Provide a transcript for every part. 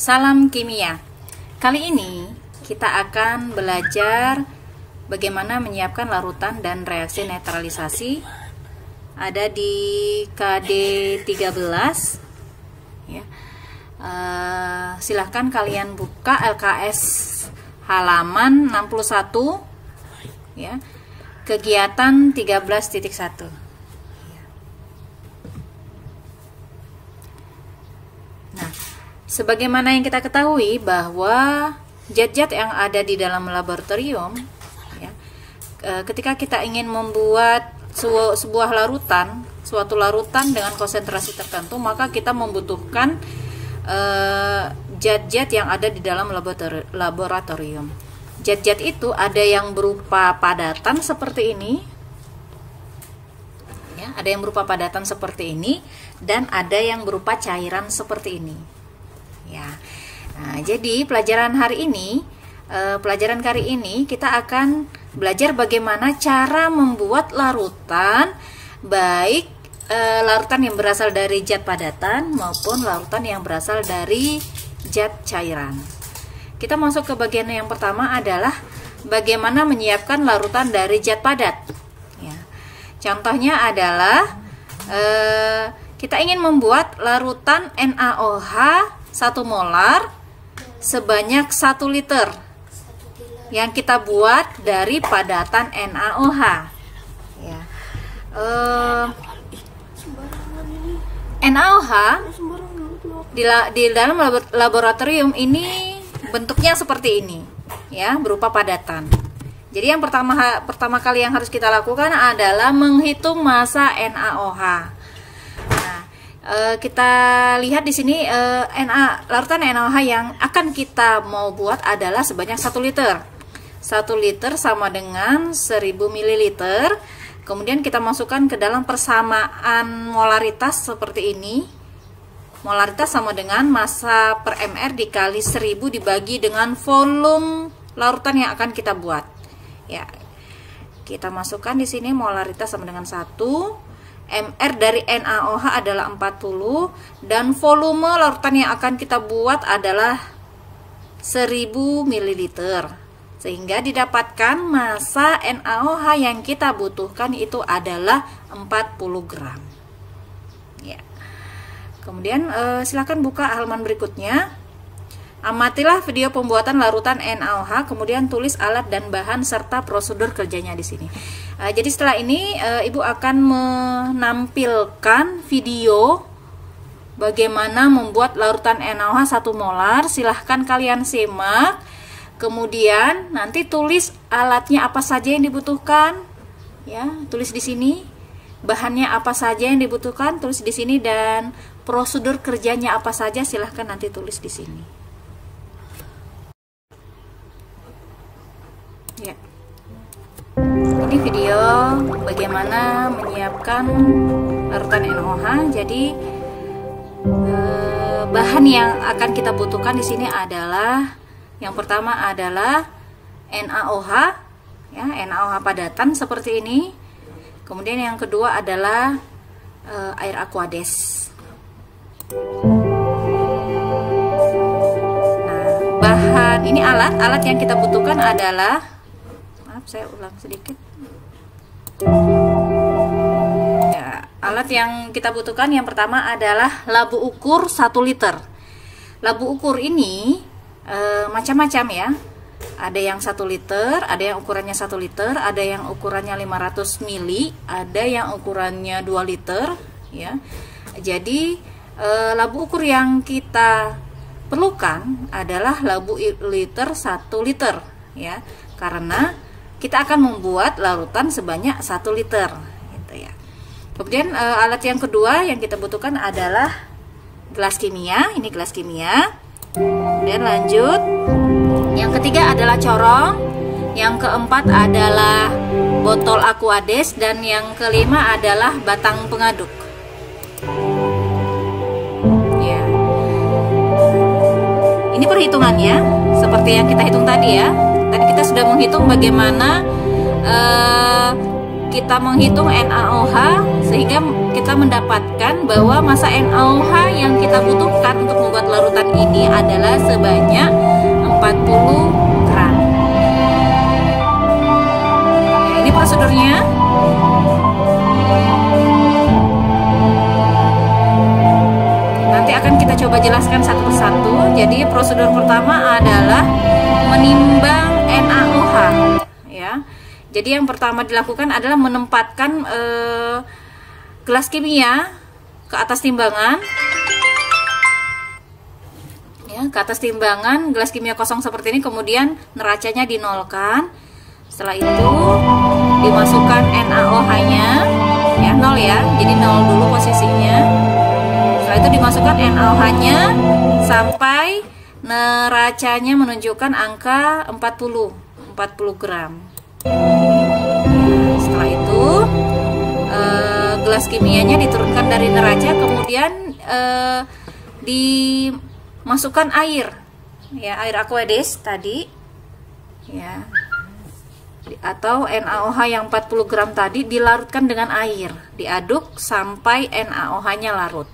Salam kimia. Kali ini kita akan belajar bagaimana menyiapkan larutan dan reaksi netralisasi. Ada di KD 13 ya. Silahkan kalian buka LKS halaman 61 ya. Kegiatan 13.1. Nah, sebagaimana yang kita ketahui bahwa zat-zat yang ada di dalam laboratorium ya, ketika kita ingin membuat sebuah larutan, suatu larutan dengan konsentrasi tertentu, maka kita membutuhkan zat-zat yang ada di dalam laboratorium. Zat-zat itu ada yang berupa padatan seperti ini, ya, ada yang berupa padatan seperti ini, dan ada yang berupa cairan seperti ini. Ya, nah, jadi pelajaran kali ini kita akan belajar bagaimana cara membuat larutan, baik larutan yang berasal dari zat padatan maupun larutan yang berasal dari zat cairan. Kita masuk ke bagian yang pertama adalah bagaimana menyiapkan larutan dari zat padat. Ya. Contohnya adalah kita ingin membuat larutan NaOH 1 molar sebanyak 1 liter yang kita buat dari padatan NaOH. Ya. NaOH di dalam laboratorium ini bentuknya seperti ini, ya, berupa padatan. Jadi yang pertama kali yang harus kita lakukan adalah menghitung massa NaOH. Nah, kita lihat di sini larutan NaOH yang akan kita mau buat adalah sebanyak 1 liter. 1 liter sama dengan 1000 ml. Kemudian kita masukkan ke dalam persamaan molaritas seperti ini. Molaritas sama dengan massa per mr dikali 1000 dibagi dengan volume larutan yang akan kita buat. Ya. Kita masukkan di sini molaritas sama dengan 1. Mr dari NaOH adalah 40 dan volume larutan yang akan kita buat adalah 1000 ml. Sehingga didapatkan massa NaOH yang kita butuhkan itu adalah 40 gram. Ya. Kemudian silakan buka halaman berikutnya. Amatilah video pembuatan larutan NaOH, kemudian tulis alat dan bahan serta prosedur kerjanya di sini. Jadi setelah ini Ibu akan menampilkan video bagaimana membuat larutan NaOH 1 molar. Silahkan kalian simak. Kemudian nanti tulis alatnya apa saja yang dibutuhkan, ya, tulis di sini. Bahannya apa saja yang dibutuhkan, tulis di sini, dan prosedur kerjanya apa saja silahkan nanti tulis di sini. Ya. Ini video bagaimana menyiapkan larutan NaOH. Jadi bahan yang akan kita butuhkan di sini adalah yang pertama adalah NaOH, ya, NaOH padatan seperti ini. Kemudian yang kedua adalah air aquades. Nah, bahan ini alat yang kita butuhkan adalah, maaf saya ulang sedikit. Ya, alat yang kita butuhkan yang pertama adalah labu ukur 1 liter. Labu ukur ini macam-macam ya. Ada yang 1 liter, ada yang ukurannya 1 liter, ada yang ukurannya 500 ml, ada yang ukurannya 2 liter ya. Jadi labu ukur yang kita perlukan adalah labu liter 1 liter ya. Karena kita akan membuat larutan sebanyak 1 liter gitu ya. Kemudian alat yang kedua yang kita butuhkan adalah gelas kimia. Ini gelas kimia. Kemudian lanjut, yang ketiga adalah corong, yang keempat adalah botol aquades, dan yang kelima adalah batang pengaduk. Ya. Ini perhitungannya seperti yang kita hitung tadi ya. Tadi kita sudah menghitung bagaimana kita menghitung NaOH sehingga kita mendapatkan bahwa massa NaOH yang kita butuhkan untuk membuat larutan ini adalah sebanyak 40 gram. Nah, ini prosedurnya. Nanti akan kita coba jelaskan satu persatu. Jadi prosedur pertama adalah menimbang NaOH, ya. Jadi yang pertama dilakukan adalah menempatkan gelas kimia ke atas timbangan, ya, ke atas timbangan gelas kimia kosong seperti ini. Kemudian neracanya dinolkan. Setelah itu dimasukkan NaOH-nya, ya, 0 ya. Jadi 0 dulu posisinya. Setelah itu dimasukkan NaOH-nya sampai neracanya menunjukkan angka 40 gram. Setelah itu gelas kimianya diturunkan dari neraca, kemudian dimasukkan air, ya, air aqueous tadi, ya, atau NaOH yang 40 gram tadi dilarutkan dengan air, diaduk sampai NaOH-nya larut.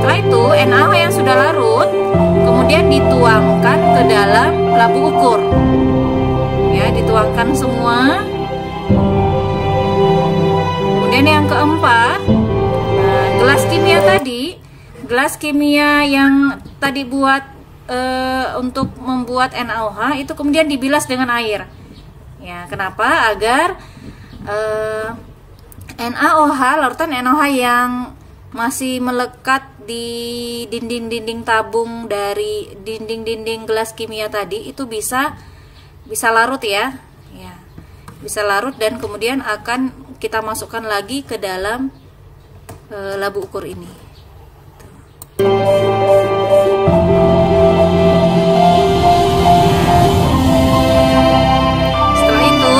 Setelah itu NaOH yang sudah larut kemudian dituangkan ke dalam labu ukur, ya, dituangkan semua. Kemudian yang keempat, nah, gelas kimia yang tadi buat untuk membuat NaOH itu kemudian dibilas dengan air, ya. Kenapa? Agar NaOH, larutan NaOH yang masih melekat di dinding-dinding tabung dari dinding-dinding gelas kimia tadi itu bisa larut, ya, bisa larut, dan kemudian akan kita masukkan lagi ke dalam labu ukur ini. Setelah itu,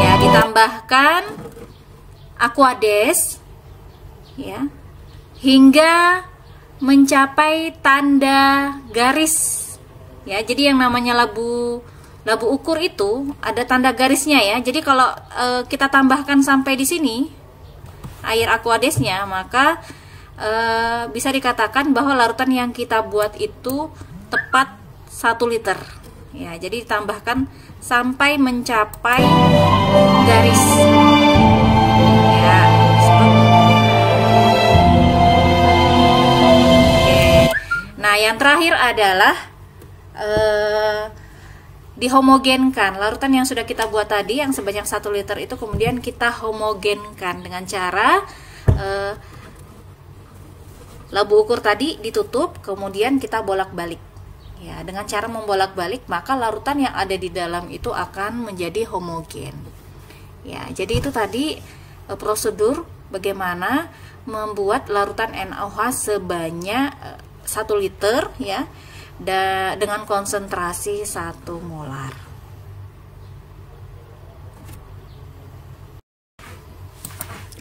ya, ditambahkan aqueous, ya, hingga mencapai tanda garis, ya. Jadi yang namanya labu ukur itu ada tanda garisnya, ya. Jadi kalau kita tambahkan sampai di sini air aqueousnya, maka bisa dikatakan bahwa larutan yang kita buat itu tepat 1 liter, ya. Jadi ditambahkan sampai mencapai garis, ya. Nah, yang terakhir adalah dihomogenkan. Larutan yang sudah kita buat tadi yang sebanyak 1 liter itu kemudian kita homogenkan dengan cara labu ukur tadi ditutup, kemudian kita bolak-balik, ya. Dengan cara membolak-balik maka larutan yang ada di dalam itu akan menjadi homogen, ya. Jadi itu tadi prosedur bagaimana membuat larutan NaOH sebanyak 1 liter, ya, dengan konsentrasi 1 molar.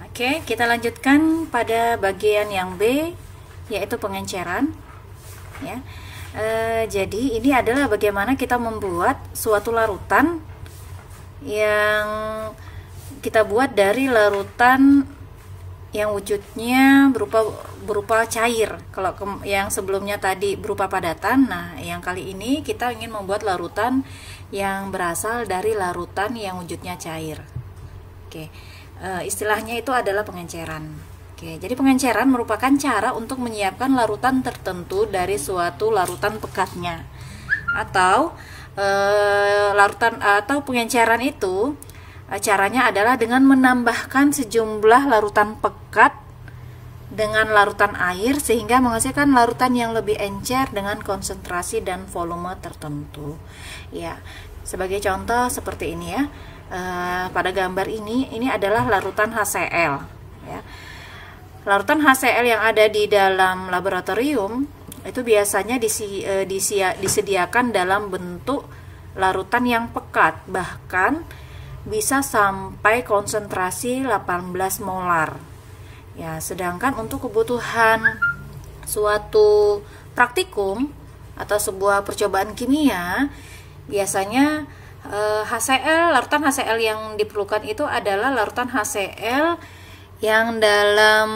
Oke, kita lanjutkan pada bagian yang B, yaitu pengenceran, ya. Jadi ini adalah bagaimana kita membuat suatu larutan yang kita buat dari larutan yang wujudnya berupa cair. Kalau yang sebelumnya tadi berupa padatan, nah yang kali ini kita ingin membuat larutan yang berasal dari larutan yang wujudnya cair. Oke, istilahnya itu adalah pengenceran. Oke, jadi pengenceran merupakan cara untuk menyiapkan larutan tertentu dari suatu larutan pekatnya, atau larutan atau pengenceran itu caranya adalah dengan menambahkan sejumlah larutan pekat dengan larutan air sehingga menghasilkan larutan yang lebih encer dengan konsentrasi dan volume tertentu, ya. Sebagai contoh seperti ini, ya. Pada gambar ini adalah larutan HCl, ya. Larutan HCl yang ada di dalam laboratorium itu biasanya disediakan dalam bentuk larutan yang pekat, bahkan bisa sampai konsentrasi 18 molar. Ya, sedangkan untuk kebutuhan suatu praktikum atau sebuah percobaan kimia biasanya HCl, larutan HCl yang diperlukan itu adalah larutan HCl yang dalam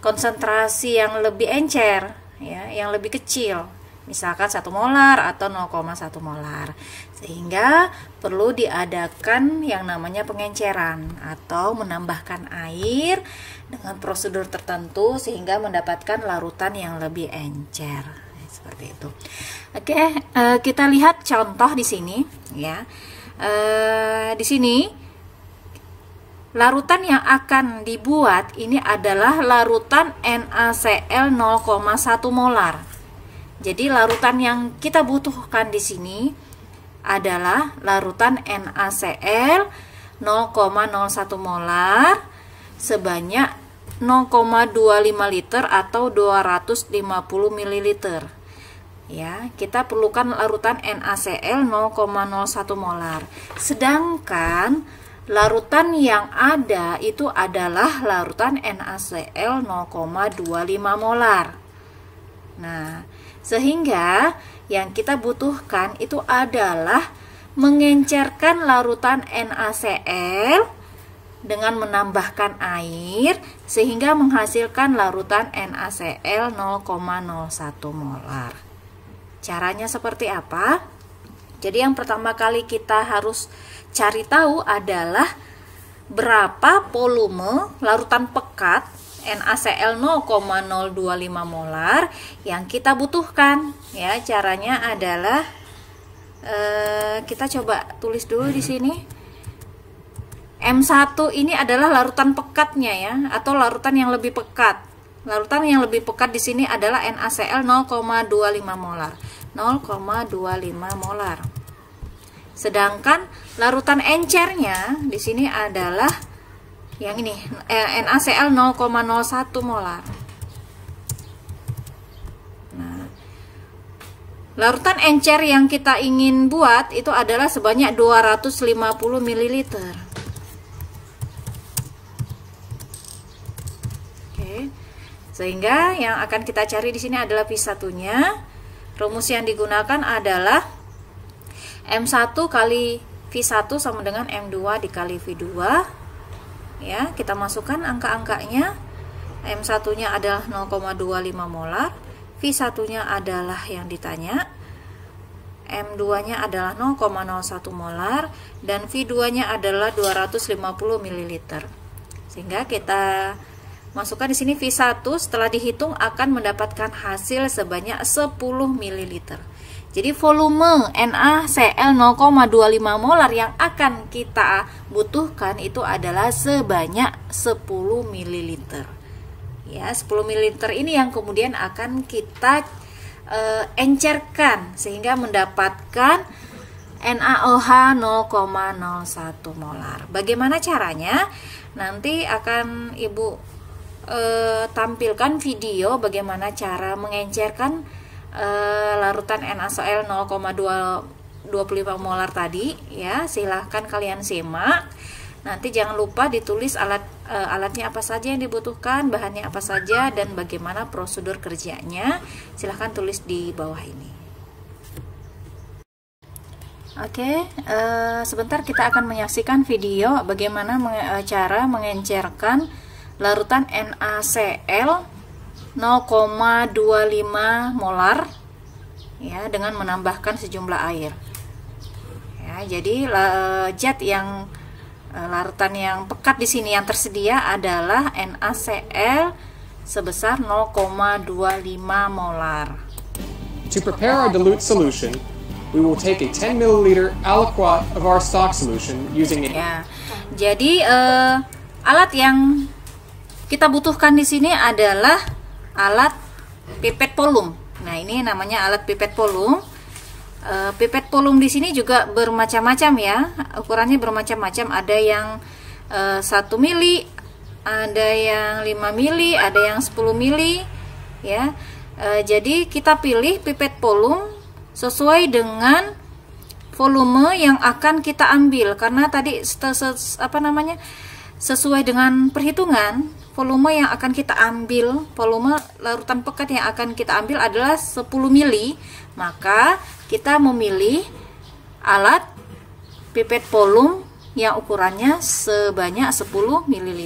konsentrasi yang lebih encer, ya, yang lebih kecil, misalkan 1 molar atau 0,1 molar, sehingga perlu diadakan yang namanya pengenceran atau menambahkan air dengan prosedur tertentu sehingga mendapatkan larutan yang lebih encer, seperti itu. Oke, kita lihat contoh di sini, ya. Di sini larutan yang akan dibuat ini adalah larutan NaCl 0,1 molar. Jadi larutan yang kita butuhkan di sini adalah larutan NaCl 0,01 molar sebanyak 0,25 liter atau 250 ml. Ya, kita perlukan larutan NaCl 0,01 molar. Sedangkan larutan yang ada itu adalah larutan NaCl 0,25 molar. Nah, sehingga yang kita butuhkan itu adalah mengencerkan larutan NaCl dengan menambahkan air sehingga menghasilkan larutan NaCl 0,01 molar. Caranya seperti apa? Jadi yang pertama kali kita harus cari tahu adalah berapa volume larutan pekat NaCl 0,025 molar yang kita butuhkan. Ya, caranya adalah kita coba tulis dulu di sini. M1 ini adalah larutan pekatnya, ya, atau larutan yang lebih pekat. Larutan yang lebih pekat di sini adalah NaCl 0,25 molar. 0,25 molar. Sedangkan larutan encernya di sini adalah yang ini, NaCl 0,01 molar. Nah, larutan encer yang kita ingin buat itu adalah sebanyak 250 ml. Oke. Sehingga yang akan kita cari di sini adalah V1-nya. Rumus yang digunakan adalah M1 kali V1 sama dengan M2 dikali V2. Ya, kita masukkan angka-angkanya. M1-nya adalah 0,25 molar, V1-nya adalah yang ditanya, M2-nya adalah 0,01 molar, dan V2-nya adalah 250 ml. Sehingga kita masukkan di sini V1 setelah dihitung akan mendapatkan hasil sebanyak 10 ml. Jadi volume NaCl 0,25 molar yang akan kita butuhkan itu adalah sebanyak 10 ml. Ya, 10 ml ini yang kemudian akan kita encerkan sehingga mendapatkan NaOH 0,01 molar. Bagaimana caranya? Nanti akan Ibu tampilkan video bagaimana cara mengencerkan larutan NaCl 0,25 molar tadi, ya. Silahkan kalian simak. Nanti jangan lupa ditulis alatnya apa saja yang dibutuhkan, bahannya apa saja, dan bagaimana prosedur kerjanya. Silahkan tulis di bawah ini. Oke, sebentar kita akan menyaksikan video bagaimana cara mengencerkan larutan NaCl 0,25 molar, ya, dengan menambahkan sejumlah air. Ya, jadi zat yang larutan yang pekat di sini yang tersedia adalah NaCl sebesar 0,25 molar. To prepare our dilute solution, we will take a 10 ml aliquot of our stock solution using a... Ya, jadi alat yang kita butuhkan di sini adalah alat pipet volume. Nah, ini namanya alat pipet volume. Pipet volume di sini juga bermacam-macam, ya. Ukurannya bermacam-macam. Ada yang 1 mili, ada yang 5 mili, ada yang 10 mili, ya. Jadi kita pilih pipet volume sesuai dengan volume yang akan kita ambil, karena tadi sesuai dengan perhitungan volume yang akan kita ambil, volume larutan pekat yang akan kita ambil adalah 10 mili, maka kita memilih alat pipet volume yang ukurannya sebanyak 10 ml.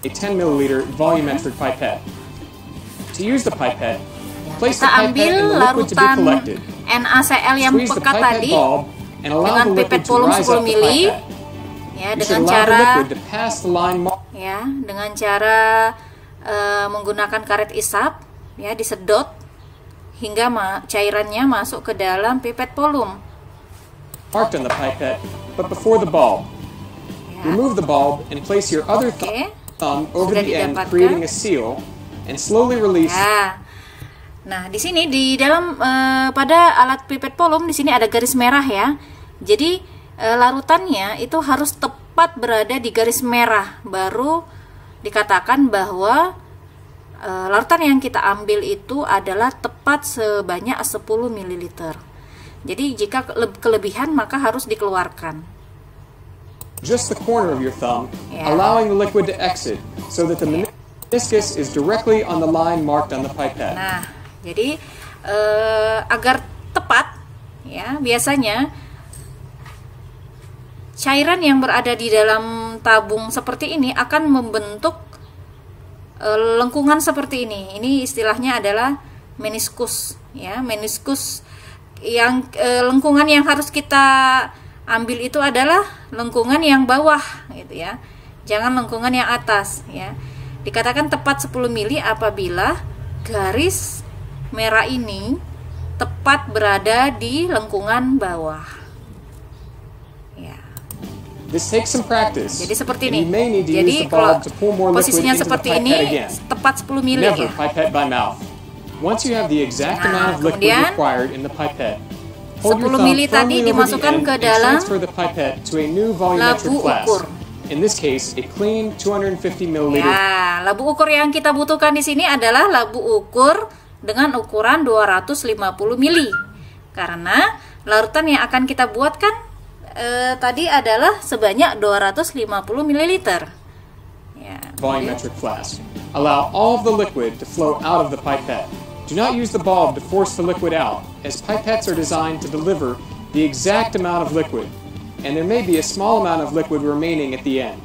A 10 milliliter volumetric pipette. To use the pipette, place the Kita pipette in ambil the liquid to be larutan collected. NaCl yang Squeeze the pekat pipette tadi bulb and allow dengan the liquid pipet to volume rise 10 up the ml, pipette. ya, You should dengan allow the cara liquid to pass the line mark. dengan cara menggunakan karet isap, ya, disedot hingga cairannya masuk ke dalam pipet volume. Marked on the pipette, but before the bulb. Ya. Remove the bulb and place your other Oke. thumb over Sudah the end, didapatkan. creating a seal, and slowly release. Ya. Nah, di sini di dalam pada alat pipet volume di sini ada garis merah ya. Jadi larutannya itu harus tepat berada di garis merah, baru dikatakan bahwa larutan yang kita ambil itu adalah tepat sebanyak 10 ml. Jadi jika kelebihan maka harus dikeluarkan. Just the corner of your thumb, Ya. allowing the liquid to exit, so that the meniscus is directly on the line marked on the pipette. Nah, jadi agar tepat, ya, biasanya cairan yang berada di dalam tabung seperti ini akan membentuk lengkungan seperti ini. Ini istilahnya adalah meniskus, ya. Meniskus yang lengkungan yang harus kita ambil itu adalah lengkungan yang bawah, gitu ya. Jangan lengkungan yang atas, ya. Dikatakan tepat 10 mili apabila garis merah ini tepat berada di lengkungan bawah. This takes some practice. Jadi seperti and ini. you may need to Jadi use the kalau bulb to pour more liquid posisinya into the seperti pipette ini again. tepat 10 mili Never ya. pipette by mouth. Once you have the exact Nah, amount of liquid kemudian required in the pipette, hold 10 your thumb mili firmly tadi over the dimasukkan end ke and dalam transfer the pipette to a new volumetric labu flask. ukur. In this case, a clean 250 milliliter. Ya, labu ukur yang kita butuhkan di sini adalah labu ukur dengan ukuran 250 mili. Karena larutan yang akan kita buat kan tadi adalah sebanyak 250 ml. Ya. Volumetric flask. Allow all of the liquid to flow out of the pipette. Do not use the bulb to force the liquid out, as pipettes are designed to deliver the exact amount of liquid, and there may be a small amount of liquid remaining at the end.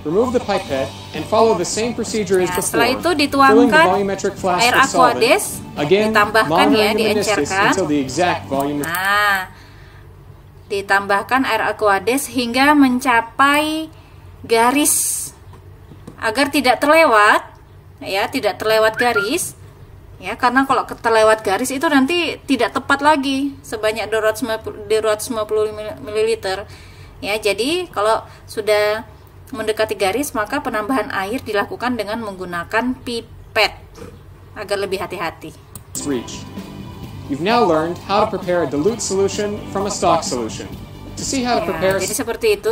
Remove the pipette and follow the same procedure as Nah, before, setelah itu filling the dituangkan volumetric flask air with solvent, aquades, again ditambahkan ya, monitoring the meniscus diencerkan. until the exact volume. Nah, ditambahkan air aquades hingga mencapai garis agar tidak terlewat, ya, tidak terlewat garis, ya, karena kalau terlewat garis itu nanti tidak tepat lagi sebanyak 250 ml, ya. Jadi kalau sudah mendekati garis maka penambahan air dilakukan dengan menggunakan pipet agar lebih hati-hati. Reach. You've now learned how to prepare a dilute solution from a stock solution. To see how to prepare, Jadi seperti itu.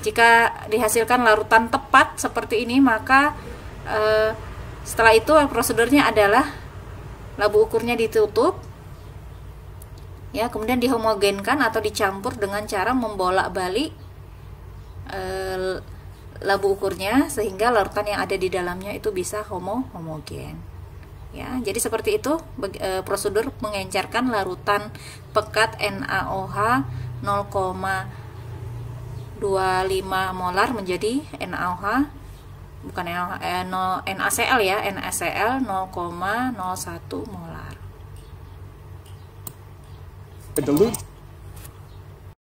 Jika dihasilkan larutan tepat seperti ini, maka setelah itu prosedurnya adalah labu ukurnya ditutup, ya, kemudian dihomogenkan atau dicampur dengan cara membolak-balik labu ukurnya sehingga larutan yang ada di dalamnya itu bisa homogen. Ya, jadi seperti itu prosedur mengencerkan larutan pekat NaOH 0,25 molar menjadi NaOH, bukan NaCl ya, NaCl 0,01 molar. the dilute